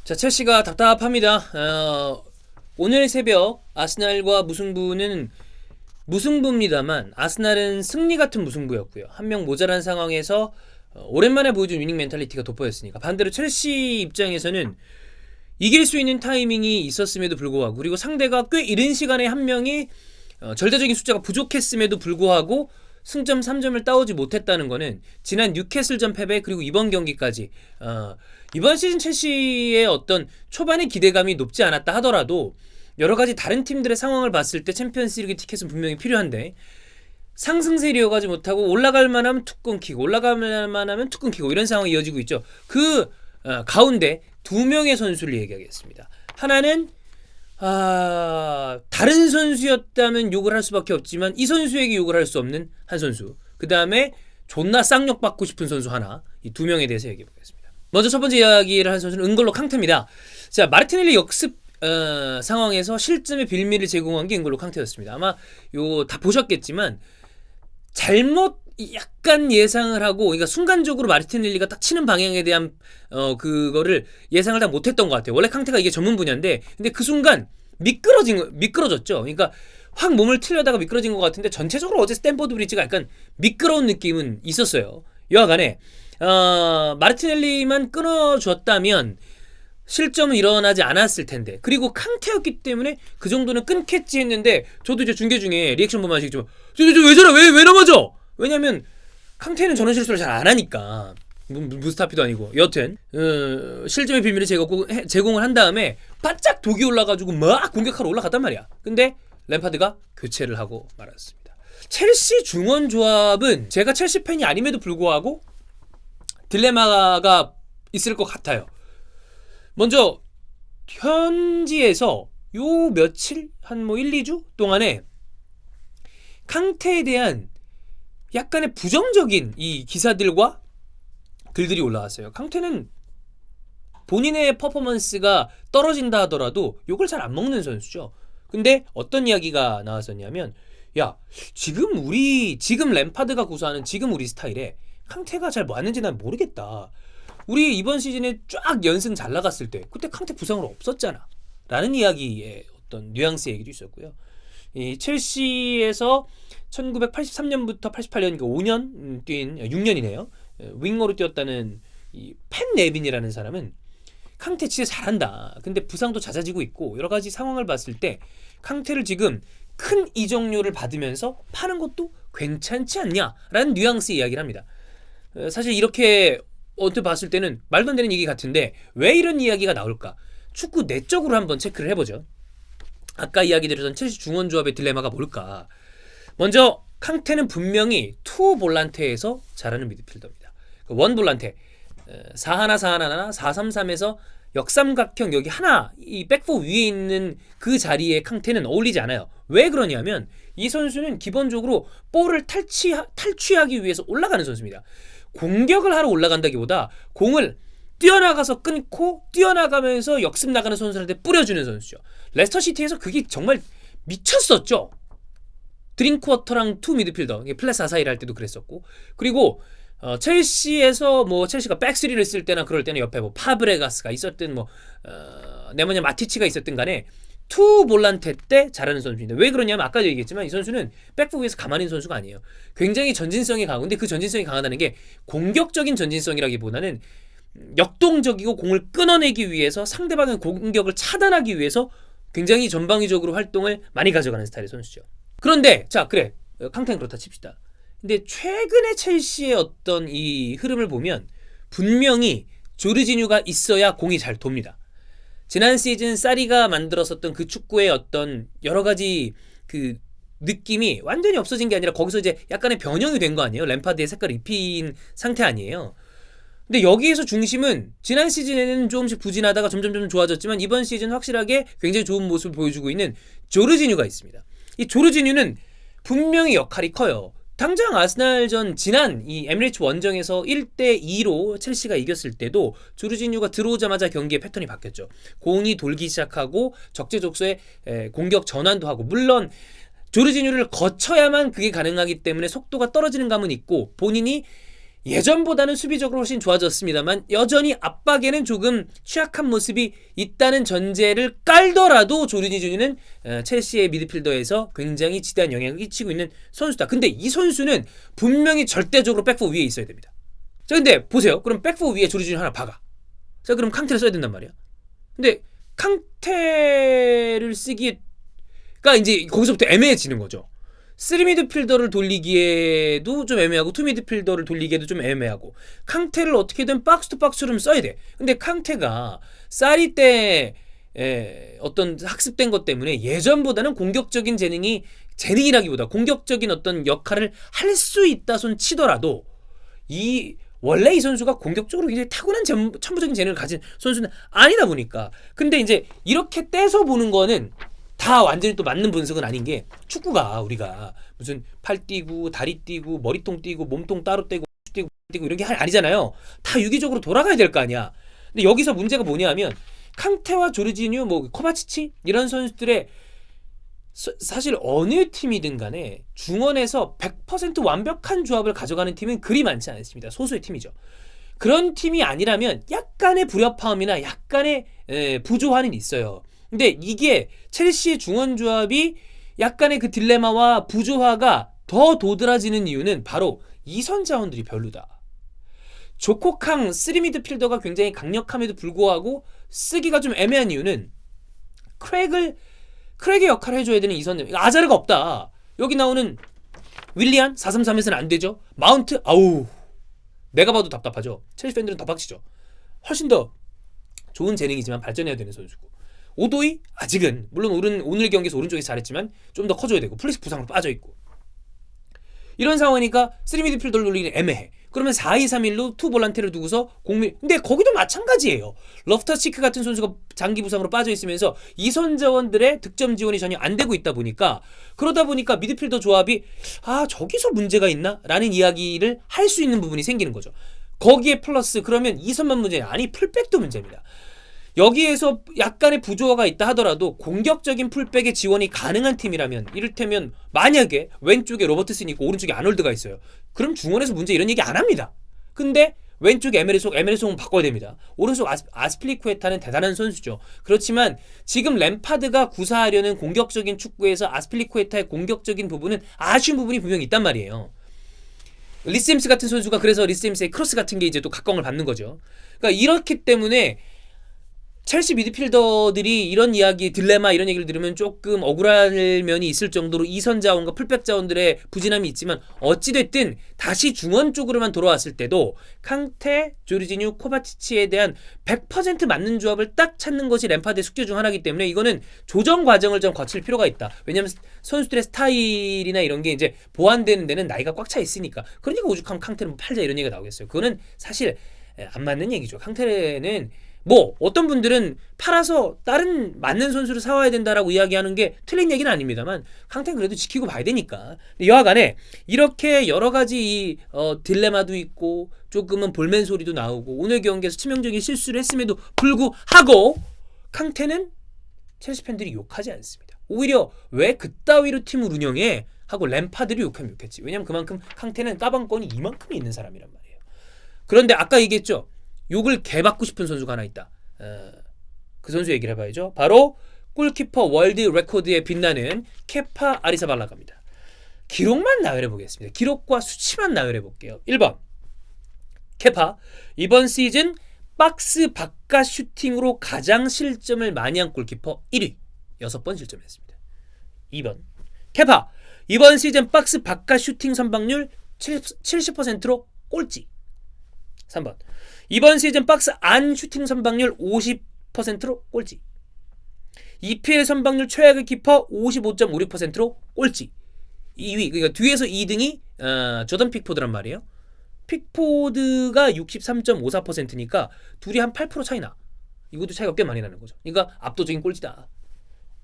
자, 첼시가 답답합니다. 오늘 새벽 아스날과 무승부는 무승부입니다만 아스날은 승리 같은 무승부였고요. 한 명 모자란 상황에서 오랜만에 보여준 위닝 멘탈리티가 돋보였으니까 반대로 첼시 입장에서는 이길 수 있는 타이밍이 있었음에도 불구하고 그리고 상대가 꽤 이른 시간에 한 명이 절대적인 숫자가 부족했음에도 불구하고 승점 3점을 따오지 못했다는 거는 지난 뉴캐슬전 패배 그리고 이번 경기까지 이번 시즌 첼시의 어떤 초반의 기대감이 높지 않았다 하더라도 여러가지 다른 팀들의 상황을 봤을 때 챔피언스리그 티켓은 분명히 필요한데 상승세를 이어가지 못하고 올라갈 만하면 툭 끊기고 올라갈 만하면 툭 끊기고 이런 상황이 이어지고 있죠. 그 가운데 두 명의 선수를 얘기하겠습니다. 하나는 다른 선수였다면 욕을 할 수밖에 없지만 이 선수에게 욕을 할 수 없는 한 선수. 그 다음에 존나 쌍욕 받고 싶은 선수 하나. 이 두 명에 대해서 얘기해 보겠습니다. 먼저 첫 번째 이야기를 한 선수는 은골로 캉테입니다. 자, 마르티넬리 역습 상황에서 실점의 빌미를 제공한 게 은골로 캉테였습니다. 아마 요 다 보셨겠지만 잘못 약간 예상을 하고 그러니까 순간적으로 마르티넬리가 딱 치는 방향에 대한 그거를 예상을 다 못했던 것 같아요. 원래 캉테가 이게 전문 분야인데 근데 그 순간 미끄러졌죠. 그러니까 확 몸을 틀려다가 미끄러진 것 같은데 전체적으로 어제 스탠포드 브리지가 약간 미끄러운 느낌은 있었어요. 여하간에 마르티넬리만 끊어줬다면 실점은 일어나지 않았을 텐데 그리고 캉테였기 때문에 그 정도는 끊겠지 했는데 저도 이제 중계 중에 리액션 보면 아시겠지만 왜 저래 왜 넘어져 왜냐면 캉테는 저런 실수를 잘 안 하니까 무스타피도 아니고 여튼 실점의 빌미를 제공을 한 다음에 바짝 독이 올라가지고 막 공격하러 올라갔단 말이야. 근데 램파드가 교체를 하고 말았습니다. 첼시 중원 조합은 제가 첼시 팬이 아님에도 불구하고 딜레마가 있을 것 같아요. 먼저 현지에서 요 며칠 한 1, 2주 동안에 캉테에 대한 약간의 부정적인 이 기사들과 글들이 올라왔어요. 캉테는 본인의 퍼포먼스가 떨어진다 하더라도 욕을 잘 안 먹는 선수죠. 근데 어떤 이야기가 나왔었냐면 야 지금 램파드가 구사하는 지금 우리 스타일에 캉테가 잘 맞는지 난 모르겠다. 우리 이번 시즌에 쫙 연승 잘 나갔을 때 그때 캉테 부상으로 없었잖아 라는 이야기의 어떤 뉘앙스 얘기도 있었고요. 이 첼시에서 1983년부터 88년 5년 뛴 6년이네요. 윙어로 뛰었다는 이 팬 네빈이라는 사람은 캉테 진짜 잘한다. 근데 부상도 잦아지고 있고 여러 가지 상황을 봤을 때 캉테를 지금 큰 이적료를 받으면서 파는 것도 괜찮지 않냐라는 뉘앙스의 이야기를 합니다. 사실 이렇게 언뜻 봤을 때는 말도 안 되는 얘기 같은데 왜 이런 이야기가 나올까? 축구 내적으로 한번 체크를 해보죠. 아까 이야기 드렸던 첼시 중원 조합의 딜레마가 뭘까? 먼저 캉테는 분명히 투 볼란테에서 잘하는 미드필더입니다. 원 볼란테 4-1-4-1-1, 4-3-3에서 역삼각형 여기 하나 이 백포 위에 있는 그 자리에 캉테는 어울리지 않아요. 왜 그러냐면 이 선수는 기본적으로 볼을 탈취하기 위해서 올라가는 선수입니다. 공격을 하러 올라간다기보다 공을 뛰어나가서 끊고 뛰어나가면서 역습 나가는 선수한테 뿌려주는 선수죠. 레스터시티에서 그게 정말 미쳤었죠. 드링크워터랑 투 미드필더 플랫 4-4-1 할 때도 그랬었고 첼시에서 첼시가 백스리를 쓸 때나 그럴 때는 옆에 파브레가스가 있었든 네모냐 마티치가 있었든 간에 투 볼란테 때 잘하는 선수인데 왜 그러냐면 아까도 얘기했지만 이 선수는 백포 위에서 가만히 있는 선수가 아니에요. 굉장히 전진성이 강하고 근데 그 전진성이 강하다는 게 공격적인 전진성이라기보다는 역동적이고 공을 끊어내기 위해서 상대방의 공격을 차단하기 위해서 굉장히 전방위적으로 활동을 많이 가져가는 스타일의 선수죠. 그런데 그래 캉테는 그렇다 칩시다. 근데 최근에 첼시의 어떤 이 흐름을 보면 분명히 조르지뉴가 있어야 공이 잘 돕니다. 지난 시즌 사리가 만들었었던 그 축구의 어떤 여러 가지 그 느낌이 완전히 없어진 게 아니라 거기서 이제 약간의 변형이 된 거 아니에요? 램파드의 색깔을 입힌 상태 아니에요? 근데 여기에서 중심은 지난 시즌에는 조금씩 부진하다가 점점 좋아졌지만 이번 시즌 확실하게 굉장히 좋은 모습을 보여주고 있는 조르지뉴가 있습니다. 이 조르지뉴는 분명히 역할이 커요. 당장 아스날전 지난 이 에미레이츠 원정에서 1-2로 첼시가 이겼을 때도 조르지뉴가 들어오자마자 경기의 패턴이 바뀌었죠. 공이 돌기 시작하고 적재적소에 공격 전환도 하고 물론 조르지뉴를 거쳐야만 그게 가능하기 때문에 속도가 떨어지는 감은 있고 본인이 예전보다는 수비적으로 훨씬 좋아졌습니다만 여전히 압박에는 조금 취약한 모습이 있다는 전제를 깔더라도 조르니 주니는 첼시의 미드필더에서 굉장히 지대한 영향을 끼치고 있는 선수다. 근데 이 선수는 분명히 절대적으로 백포 위에 있어야 됩니다. 자, 근데 보세요. 그럼 백포 위에 조르니 주니 하나 박아. 자, 그럼 캉테를 써야 된단 말이야. 근데 캉테를 쓰기가 이제 거기서부터 애매해지는 거죠. 3미드필더를 돌리기에도 좀 애매하고 2미드필더를 돌리기에도 좀 애매하고 캉테를 어떻게든 박스투박스로 써야 돼. 근데 캉테가 쌀이 때 어떤 학습된 것 때문에 예전보다는 공격적인 재능이라기보다 공격적인 어떤 역할을 할 수 있다 손 치더라도 원래 이 선수가 공격적으로 굉장히 타고난 천부적인 재능을 가진 선수는 아니다 보니까 근데 이제 이렇게 떼서 보는 거는 다 완전히 또 맞는 분석은 아닌 게 축구가 우리가 무슨 팔 뛰고 다리 뛰고 머리통 뛰고 몸통 따로 떼고 뛰고 이런 게 아니잖아요. 다 유기적으로 돌아가야 될 거 아니야. 근데 여기서 문제가 뭐냐면 캉테와 조르지뉴 뭐 코바치치 이런 선수들의 사실 어느 팀이든 간에 중원에서 100% 완벽한 조합을 가져가는 팀은 그리 많지 않습니다. 소수의 팀이죠. 그런 팀이 아니라면 약간의 불협화음이나 약간의 부조화는 있어요. 근데 이게 첼시의 중원 조합이 약간의 그 딜레마와 부조화가 더 도드라지는 이유는 바로 이선 자원들이 별로다. 조코캉 3미드필더가 굉장히 강력함에도 불구하고 쓰기가 좀 애매한 이유는 크랙의 역할을 해줘야 되는 이선 아자르가 없다. 여기 나오는 윌리안 433에서는 안 되죠. 마운트 아우 내가 봐도 답답하죠. 첼시 팬들은 더 박치죠. 훨씬 더 좋은 재능이지만 발전해야 되는 선수고 오도이 아직은 물론 오늘 경기에서 오른쪽에서 잘했지만 좀 더 커줘야 되고 플래시 부상으로 빠져있고 이런 상황이니까 3미드필더를 돌리기는 애매해. 그러면 4-2-3-1로 투 볼란테를 두고서 근데 거기도 마찬가지예요. 러프터치크 같은 선수가 장기 부상으로 빠져있으면서 이선 자원들의 득점 지원이 전혀 안 되고 있다 보니까 그러다 보니까 미드필더 조합이 저기서 문제가 있나? 라는 이야기를 할 수 있는 부분이 생기는 거죠. 거기에 플러스 그러면 이선만 문제냐? 아니 풀백도 문제입니다. 여기에서 약간의 부조화가 있다 하더라도 공격적인 풀백의 지원이 가능한 팀이라면 이를테면 만약에 왼쪽에 로버트슨이 있고 오른쪽에 아놀드가 있어요. 그럼 중원에서 문제 이런 얘기 안 합니다. 근데 왼쪽 에메르송은 바꿔야 됩니다. 오른쪽 아스필리쿠에타는 대단한 선수죠. 그렇지만 지금 램파드가 구사하려는 공격적인 축구에서 아스필리쿠에타의 공격적인 부분은 아쉬운 부분이 분명히 있단 말이에요. 리스임스 같은 선수가 그래서 리스임스의 크로스 같은 게 이제 또 각광을 받는 거죠. 그러니까 이렇기 때문에 첼시 미드필더들이 이런 이야기, 딜레마 이런 얘기를 들으면 조금 억울할 면이 있을 정도로 이선 자원과 풀백 자원들의 부진함이 있지만 어찌됐든 다시 중원 쪽으로만 돌아왔을 때도 캉테, 조르지뉴, 코바치치에 대한 100% 맞는 조합을 딱 찾는 것이 램파드의 숙제 중 하나이기 때문에 이거는 조정 과정을 좀 거칠 필요가 있다. 왜냐면 선수들의 스타일이나 이런 게 이제 보완되는 데는 나이가 꽉 차 있으니까. 그러니까 오죽하면 캉테를 팔자 이런 얘기가 나오겠어요. 그거는 사실 안 맞는 얘기죠. 캉테는 어떤 분들은 팔아서 다른 맞는 선수를 사와야 된다라고 이야기하는 게 틀린 얘기는 아닙니다만 캉테는 그래도 지키고 봐야 되니까. 여하간에 이렇게 여러 가지 딜레마도 있고 조금은 볼멘 소리도 나오고 오늘 경기에서 치명적인 실수를 했음에도 불구하고 캉테는 첼시 팬들이 욕하지 않습니다. 오히려 왜 그따위로 팀을 운영해? 하고 램파드를 욕하면 욕했지. 왜냐면 그만큼 캉테는 까방권이 이만큼 있는 사람이란 말이에요. 그런데 아까 얘기했죠. 욕을 개받고 싶은 선수가 하나 있다. 그 선수 얘기를 해봐야죠. 바로 골키퍼 월드 레코드에 빛나는 케파 아리사발라가입니다. 기록만 나열해 보겠습니다. 기록과 수치만 나열해 볼게요. 1번 케파 이번 시즌 박스 바깥 슈팅으로 가장 실점을 많이 한 골키퍼 1위 6번 실점했습니다. 2번 케파 이번 시즌 박스 바깥 슈팅 선방률 70%로 꼴찌. 3번 이번 시즌 박스 안 슈팅 선방률 50%로 꼴찌. EPL 선방률 최악의 키퍼 55.56%로 꼴찌. 2위 그러니까 뒤에서 2등이 조던 픽포드란 말이에요. 픽포드가 63.54%니까 둘이 한 8% 차이나. 이것도 차이가 꽤 많이 나는 거죠. 그러니까 압도적인 꼴찌다.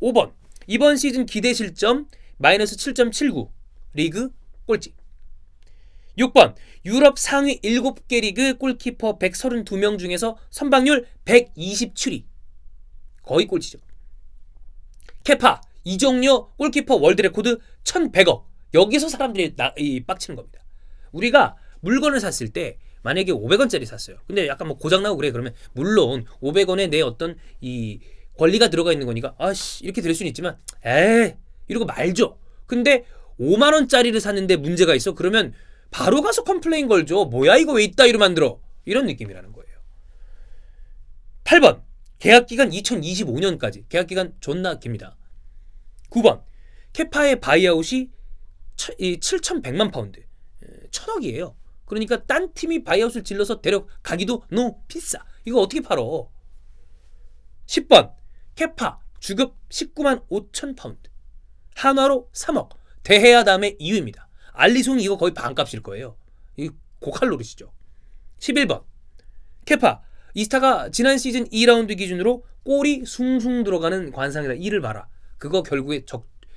5번 이번 시즌 기대 실점 마이너스 7.79 리그 꼴찌. 6번 유럽 상위 7개 리그 골키퍼 132명 중에서 선방률 127위 거의 꼴찌죠. 케파 이적료 골키퍼 월드 레코드 1100억 여기서 사람들이 빡치는 겁니다. 우리가 물건을 샀을 때 만약에 500원짜리 샀어요. 근데 약간 뭐 고장나고 그래. 그러면 물론 500원에 내 어떤 이 권리가 들어가 있는 거니까 아씨 이렇게 될 수는 있지만 에이 이러고 말죠. 근데 5만 원짜리를 샀는데 문제가 있어. 그러면 바로 가서 컴플레인 걸죠. 뭐야 이거 왜 이따위로 만들어. 이런 느낌이라는 거예요. 8번 계약기간 2025년까지. 계약기간 존나 깁니다. 9번 케파의 바이아웃이 7,100만 파운드 1,000억이에요. 그러니까 딴 팀이 바이아웃을 질러서 데려가기도 너무 비싸. 이거 어떻게 팔어. 10번 케파 주급 19만 5천 파운드 한화로 3억 대해야 다음에 이유입니다. 알리송이 이거 거의 반값일 거예요. 이 고칼로리시죠. 11번 케파 이스타가 지난 시즌 2라운드 기준으로 골이 숭숭 들어가는 관상이다. 이를 봐라. 그거 결국에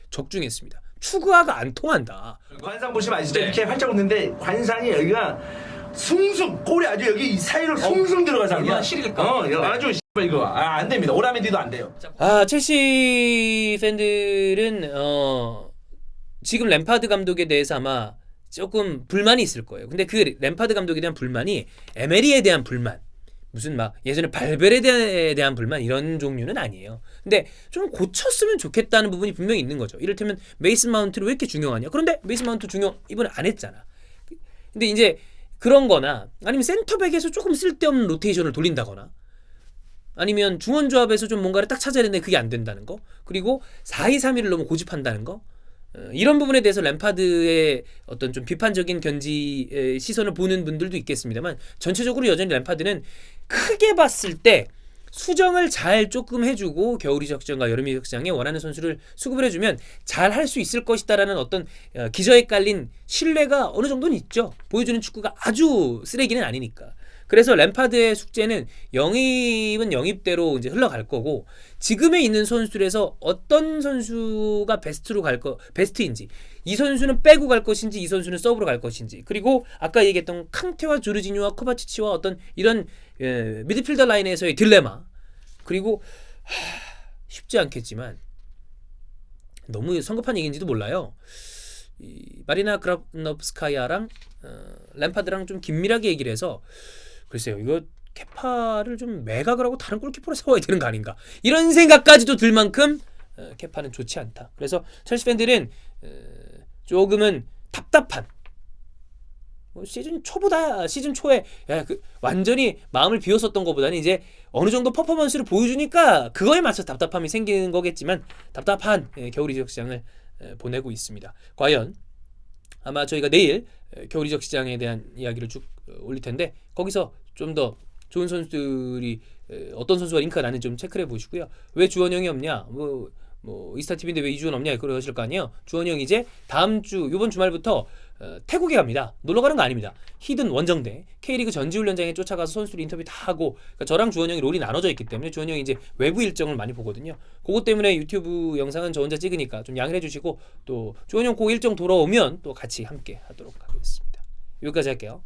적중했습니다. 추가가 안 통한다. 관상 보시면 아시죠? 네. 이렇게 활짝 웃는데 관상이 여기가 숭숭 골이 아주 여기 이 사이로 숭숭 들어가서 얼마나 시릴까? 아주 씨발 이거 안 됩니다. 오라멘디도 안 돼요. 첼시 팬들은 지금 램파드 감독에 대해서 아마 조금 불만이 있을 거예요. 근데 그 램파드 감독에 대한 불만이 에메리에 대한 불만, 무슨 막 예전에 발베르데에 대한 불만 이런 종류는 아니에요. 근데 좀 고쳤으면 좋겠다는 부분이 분명히 있는 거죠. 이를테면 메이슨 마운트를 왜 이렇게 중요하냐? 그런데 메이슨 마운트 중요 이번에 안 했잖아. 근데 이제 그런 거나 아니면 센터백에서 조금 쓸데없는 로테이션을 돌린다거나 아니면 중원조합에서 좀 뭔가를 딱 찾아야 되는데 그게 안 된다는 거. 그리고 4-2-3-1을 너무 고집한다는 거. 이런 부분에 대해서 램파드의 어떤 좀 비판적인 견지 시선을 보는 분들도 있겠습니다만 전체적으로 여전히 램파드는 크게 봤을 때 수정을 잘 조금 해주고 겨울이적 시장과 여름이적 시장에 원하는 선수를 수급을 해주면 잘 할 수 있을 것이다라는 어떤 기저에 깔린 신뢰가 어느 정도는 있죠. 보여주는 축구가 아주 쓰레기는 아니니까. 그래서 램파드의 숙제는 영입은 영입대로 이제 흘러갈 거고 지금에 있는 선수들에서 어떤 선수가 베스트인지 이 선수는 빼고 갈 것인지 이 선수는 서브로 갈 것인지 그리고 아까 얘기했던 캉테와 조르지뉴와 코바치치와 어떤 이런 미드필더 라인에서의 딜레마 그리고 쉽지 않겠지만 너무 성급한 얘기인지도 몰라요. 이 마리나 그라브노프스카야랑 램파드랑 좀 긴밀하게 얘기를 해서 글쎄요 이거 케파를 좀 매각을 하고 다른 골키퍼로 세워야 되는 거 아닌가 이런 생각까지도 들 만큼 케파는 좋지 않다. 그래서 첼시 팬들은 조금은 답답한 시즌 초에 완전히 마음을 비웠었던 것보다는 이제 어느 정도 퍼포먼스를 보여주니까 그거에 맞춰서 답답함이 생기는 거겠지만 답답한 겨울 이적 시장을 보내고 있습니다. 과연 아마 저희가 내일 겨울 이적 시장에 대한 이야기를 쭉 올릴 텐데 거기서 좀 더 좋은 선수들이 어떤 선수가 링크가 나는지 좀 체크를 해보시고요. 왜 주원영이 없냐? 뭐 이스타TV인데 왜 이주원 없냐? 그러실 거 아니에요. 주원영 이제 이번 주말부터 태국에 갑니다. 놀러 가는 거 아닙니다. 히든 원정대 K리그 전지훈련장에 쫓아가서 선수들 인터뷰 다 하고 그러니까 저랑 주원영이 롤이 나눠져 있기 때문에 주원영이 이제 외부 일정을 많이 보거든요. 그것 때문에 유튜브 영상은 저 혼자 찍으니까 좀 양해해 주시고 또 주원영 그 일정 돌아오면 또 같이 함께 하도록 하겠습니다. 여기까지 할게요.